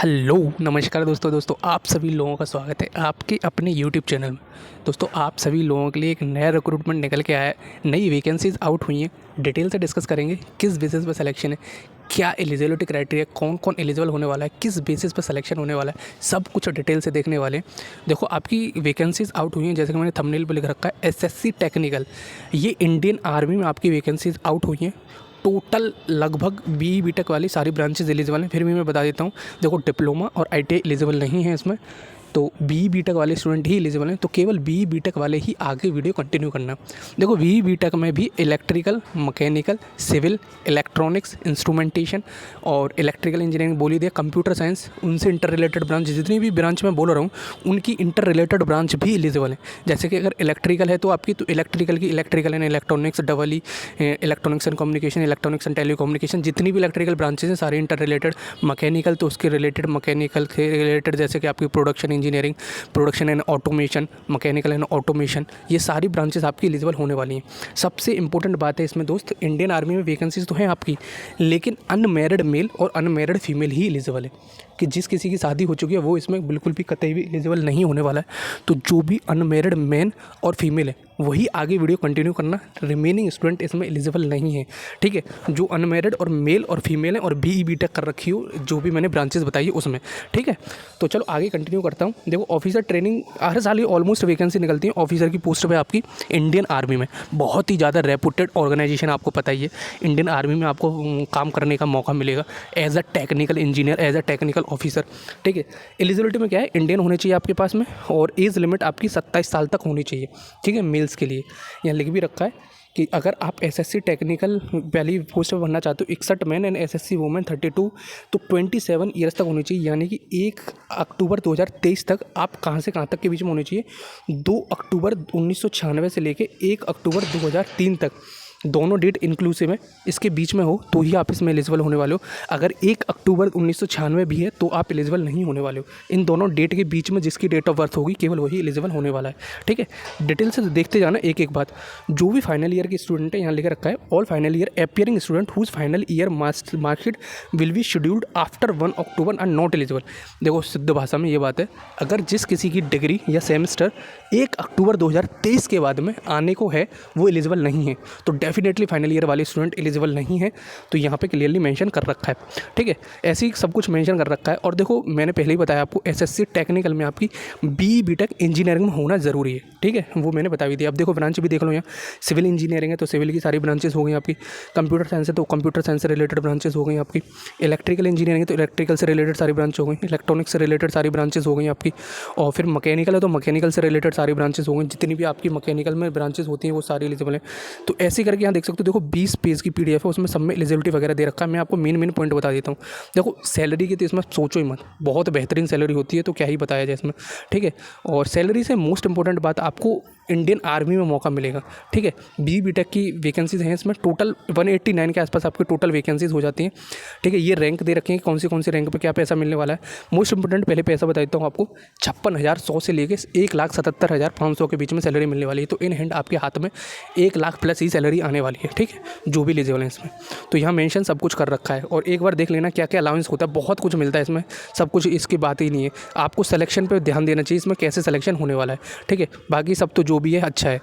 Hello नमस्कार दोस्तों आप सभी लोगों का स्वागत है आपके अपने यूट्यूब चैनल में। दोस्तों आप सभी लोगों के लिए एक नया रिक्रूटमेंट निकल के आया है, नई वैकेंसीज आउट हुई हैं। डिटेल से डिस्कस करेंगे किस बेसिस पर सिलेक्शन है, क्या एलिजिबिलिटी क्राइटेरिया, कौन कौन एलिजिबल होने वाला है, किस बेसिस पर सिलेक्शन होने वाला है, सब कुछ डिटेल से देखने वाले हैं। देखो आपकी वैकेंसीज आउट हुई हैं, जैसे कि मैंने थंबनेल पर लिख रखा है एसएससी टेक्निकल। ये इंडियन आर्मी में आपकी वैकेंसीज आउट हुई हैं। टोटल लगभग BE-BTech वाली सारी ब्रांचेज एलिजिबल हैं। फिर भी मैं बता देता हूँ, देखो डिप्लोमा और ITI एलिजिबल नहीं है इसमें, तो BE-BTech वाले स्टूडेंट ही एलिजिबल हैं। तो केवल BE-BTech वाले ही आगे वीडियो कंटिन्यू करना। देखो BE-BTech में भी electrical, mechanical, civil, electronics, instrumentation और इलेक्ट्रिकल इंजीनियरिंग बोली दिया, कंप्यूटर साइंस, उनसे इंटर रिलेटेड ब्रांच, जितनी भी ब्रांच मैं बोल रहा हूँ उनकी इंटर रिलेटेड ब्रांच भी एलिजिबल है। जैसे कि अगर इलेक्ट्रिकल है तो आपकी, तो इलेक्ट्रिकल की electrical and electronics, double E electronics and communication, electronics and telecommunication, जितनी भी इलेक्ट्रिकल ब्रांचेज हैं सारी इंटर रिलेटेड। मैकेनिकल तो उसके रिलेटेड, मैकेनिकल के रिलेटेड जैसे कि आपकी production engineering, production and automation, mechanical and automation, ये सारी ब्रांचेस आपकी एलिजिबल होने वाली हैं। सबसे इंपॉर्टेंट बात है इसमें दोस्त, इंडियन आर्मी में वैकेंसीज तो हैं आपकी, लेकिन अनमैरिड मेल और अनमैरिड फीमेल ही एलिजिबल है। कि जिस किसी की शादी हो चुकी है वो इसमें बिल्कुल भी कतई भी एलिजिबल नहीं होने वाला है। तो जो भी अनमैरिड मैन और फीमेल है वही आगे वीडियो कंटिन्यू करना, रिमेनिंग स्टूडेंट इसमें एलिजिबल नहीं है। ठीक है, जो अनमैरिड और मेल और फीमेल है और BE-BTech कर रखी हो, जो भी मैंने ब्रांचेस बताई है उसमें। ठीक है, तो चलो आगे कंटिन्यू करता हूँ। देखो ऑफिसर ट्रेनिंग हर साल ही ऑलमोस्ट वैकेंसी निकलती है ऑफिसर की पोस्ट पे आपकी इंडियन आर्मी में। बहुत ही ज़्यादा रेपुटेड ऑर्गेनाइजेशन, आपको पता ही है। इंडियन आर्मी में आपको काम करने का मौका मिलेगा as a technical engineer, as a technical officer. ठीक है, एलिजिबिलिटी में क्या है, इंडियन होने चाहिए आपके पास में, और एज लिमिट आपकी 27 साल तक होनी चाहिए। ठीक है, मेल्स के लिए यहाँ लिख भी रखा है कि अगर आप SSC टेक्निकल पहली पोस्ट पर भरना चाहते हो 61 मैन एंड SSC वुमेन 32, तो 27 ईयर्स तक होनी चाहिए। यानी कि 1 अक्टूबर 2023 तक आप कहाँ से कहाँ तक के बीच में होनी चाहिए। 2 अक्टूबर 1996 से लेके 1 अक्टूबर 2003 तक, दोनों डेट इंक्लूसिव है, इसके बीच में हो तो ही आप इसमें एलिजिबल होने वाले हो। अगर 1 अक्टूबर 1996 भी है तो आप एलिजिबल नहीं होने वाले हो। इन दोनों डेट के बीच में जिसकी डेट ऑफ बर्थ होगी केवल वही एलिजिबल होने वाला है। ठीक है, डिटेल से देखते जाना एक एक बात। जो भी फाइनल ईयर के स्टूडेंट है, यहाँ लिख रखा है all final year appearing student whose final year marksheet will be scheduled after 1 October are not eligible. देखो सिद्ध भाषा में ये बात है, अगर जिस किसी की डिग्री या सेमेस्टर 1 अक्टूबर 2023 के बाद में आने को है वो एलिजिबल नहीं है, तो डेफिनेटली फाइनल ईयर वाले स्टूडेंट एलिजिबल नहीं है। तो यहाँ पे क्लियरली मेंशन कर रखा है। ठीक है, ऐसे ही सब कुछ मेंशन कर रखा है। और देखो मैंने पहले ही बताया आपको, SSC टेक्निकल में आपकी BE-BTech इंजीनियरिंग में होना ज़रूरी है। ठीक है, वो मैंने बता भी दिया। अब देखो ब्रांच भी देख लो, यहाँ सिविल इंजीनियरिंग है तो सिविल की सारी ब्रांचेस हो गई आपकी, कंप्यूटर साइंस है तो कंप्यूटर साइंस से रिलेटेड ब्रांचेस हो गई आपकी, इलेक्ट्रिकल इंजीनियरिंग है तो इलेक्ट्रिकल से रिलेटेड सारी ब्रांच हो गई, इलेक्ट्रॉनिक्स से रिलेटेड सारी ब्रांचेस हो गई आपकी, और फिर मैकेनिकल है तो मैकेनिकल से रिलेटेड सारी ब्रांचेस हो गई। जितनी भी आपकी मैकेनिकल में ब्रांचेस होती हैं वो सारी एलिजिबल हैं। तो ऐसे करके यहाँ देख सकते हो, देखो 20 पेज की PDF है, उसमें सब में एलिजिबिलिटी वगैरह दे रखा है। मैं आपको मेन पॉइंट बता देता हूँ। देखो सैलरी की तो इसमें सोचो ही मत, बहुत बेहतरीन सैलरी होती है, तो क्या ही बताया जाए इसमें। ठीक है, और सैलरी से मोस्ट इंपॉर्टेंट बात, आपको इंडियन आर्मी में मौका मिलेगा। ठीक है, BE-BTech की वैकेंसीज हैं इसमें, टोटल 189 के आसपास आपकी टोटल वैकेंसीज हो जाती हैं। ठीक है, ये रैंक दे रखे हैं कौन सी रैंक पे क्या पैसा मिलने वाला है। मोस्ट इंपॉर्टेंट पहले पैसा बता देता हूँ आपको, 56,100 से लेके 1,77,500 के बीच में सैलरी मिलने वाली है। तो इन हैंड आपके हाथ में 1 लाख प्लस ही सैलरी आने वाली है। ठीक है, जो भी एलिजिबल है इसमें, तो यहाँ मेंशन सब कुछ कर रखा है। और एक बार देख लेना क्या क्या अलाउंस होता है, बहुत कुछ मिलता है इसमें, सब कुछ इसकी बात ही नहीं है। आपको सिलेक्शन पे ध्यान देना चाहिए, इसमें कैसे सिलेक्शन होने वाला है। ठीक है, बाकी सब तो जो भी है अच्छा है,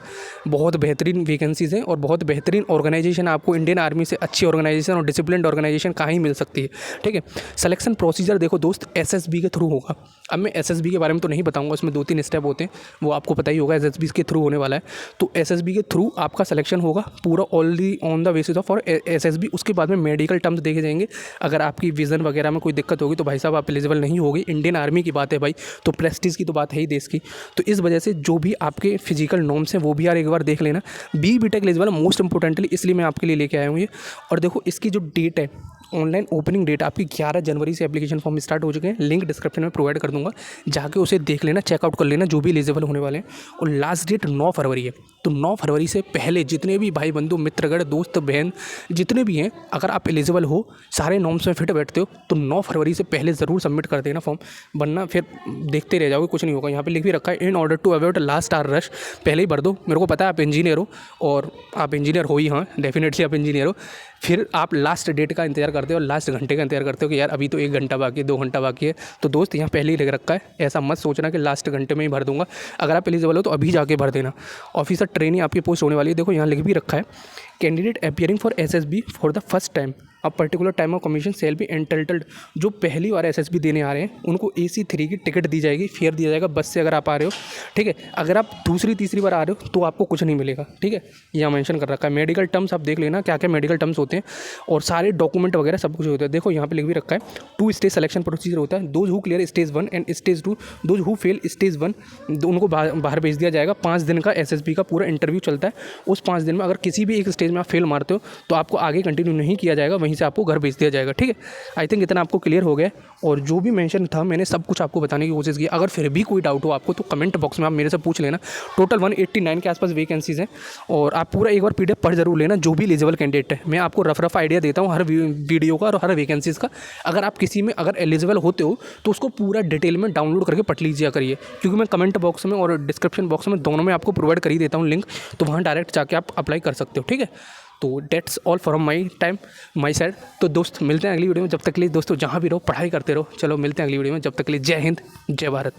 बहुत बेहतरीन वैकेंसीज हैं और बहुत बेहतरीन ऑर्गेनाइजेशन। आपको इंडियन आर्मी से अच्छी ऑर्गेनाइजेशन और डिसिप्लिन्ड ऑर्गेनाइजेशन कहाँ ही मिल सकती है। ठीक है, सिलेक्शन प्रोसीजर देखो दोस्त SSB के थ्रू होगा। अब मैं SSB के बारे में तो नहीं बताऊंगा, उसमें 2-3 स्टेप होते हैं, वो आपको पता ही होगा। SSB के थ्रू होने वाला है, तो SSB के थ्रू आपका सिलेक्शन होगा पूरा only on the basis of और SSB। उसके बाद में मेडिकल टर्म्स देखे जाएंगे। अगर आपकी विजन वगैरह में कोई दिक्कत होगी तो भाई साहब आप एलिजिबल नहीं होगी। इंडियन आर्मी की बात है भाई, तो प्रेस्टीज की तो बात है ही देश की। तो इस वजह से जो भी आपके फिजिकल नॉर्म्स हैं वो भी यार एक बार देख लेना। BE-BTech एलिजिबल मोस्ट इंपॉर्टेंटली इसलिए मैं आपके लिए लेके आया हूँ ये। और देखो इसकी जो डेट है, ऑनलाइन ओपनिंग डेट आपकी 11 जनवरी से एप्लीकेशन फॉर्म स्टार्ट हो चुके हैं। लिंक डिस्क्रिप्शन में प्रोवाइड कर दूंगा, जाके उसे देख लेना, चेकआउट कर लेना जो भी एलिजिबल होने वाले हैं। और लास्ट डेट 9 फरवरी है, तो 9 फरवरी से पहले जितने भी भाई बंधु मित्रगण दोस्त बहन जितने भी हैं, अगर आप एलिजिबल हो, सारे नॉर्म्स में फिट बैठते हो, तो 9 फरवरी से पहले ज़रूर सबमिट कर देना फॉर्म, वरना फिर देखते रह जाओगे, कुछ नहीं होगा। यहाँ पे लिख भी रखा है in order to avoid last hour rush, पहले ही भर दो। मेरे को पता है आप इंजीनियर हो और आप इंजीनियर हो ही, हाँ डेफिनेटली आप इंजीनियर हो, फिर आप लास्ट डेट का इंतजार करते हो, लास्ट घंटे का इंतजार करते हो कि यार अभी तो 1 घंटा बाकी है, 2 घंटा बाकी है। तो दोस्त यहाँ पहले ही लिख रखा है, ऐसा मत सोचना कि लास्ट घंटे में ही भर दूंगा। अगर आप एलिजिबल हो तो अभी जाके भर देना। ऑफिसर ट्रेनिंग आपकी पोस्ट होने वाली है, देखो यहाँ लिख भी रखा है, candidate appearing for SSB for the first time a particular time of commission shall be entitled. जो पहली बार एसएसबी देने आ रहे हैं उनको AC3 की टिकट दी जाएगी, फेयर दिया जाएगा बस से अगर आप आ रहे हो, ठीक है। अगर आप दूसरी तीसरी बार आ रहे हो तो आपको कुछ नहीं मिलेगा, ठीक है। यहाँ मेंशन कर रखा है। मेडिकल टर्म्स आप देख लेना क्या क्या मेडिकल टर्म्स होते हैं और सारे डॉक्यूमेंट वगैरह सब कुछ होता है। देखो यहाँ पे लिख भी रखा है 2 स्टेज सिलेक्शन प्रोसीजर होता है। Those who clear stage 1 and stage 2, those who fail stage 1 उनको बाहर भेज दिया जाएगा। 5 दिन का एसएसबी का पूरा इंटरव्यू चलता है। उस 5 दिन में अगर किसी भी एक स्टेज में आप फेल मारते हो तो आपको आगे कंटिन्यू नहीं किया जाएगा, वहीं से आपको घर भेज दिया जाएगा, ठीक है। आई थिंक इतना आपको क्लियर हो गया और जो भी मेंशन था मैंने सब कुछ आपको बताने की कोशिश की। अगर फिर भी कोई डाउट हो आपको तो कमेंट बॉक्स में आप मेरे से पूछ लेना। टोटल 189 के आसपास वैकेंसीज़ हैं और आप पूरा एक बार PDF पढ़ जरूर लेना जो भी एलिजिबल कैंडिडेट है। मैं आपको रफ आइडिया देता हूँ हर वीडियो का और हर वैकेंसीज़ का। अगर आप किसी में अगर एलिजिबल होते हो तो उसको पूरा डिटेल में डाउनलोड करके पढ़ लीजिए करिए, क्योंकि मैं कमेंट बॉक्स में और डिस्क्रिप्शन बॉक्स में दोनों में आपको प्रोवाइड कर ही देता हूँ लिंक, तो वहाँ डायरेक्ट जाके आप अप्लाई कर सकते हो, ठीक है। तो that's all from my side. तो दोस्त मिलते हैं अगली वीडियो में, जब तक के लिए दोस्तों जहाँ भी रहो पढ़ाई करते रहो। चलो मिलते हैं अगली वीडियो में, जब तक के लिए जय हिंद जय भारत।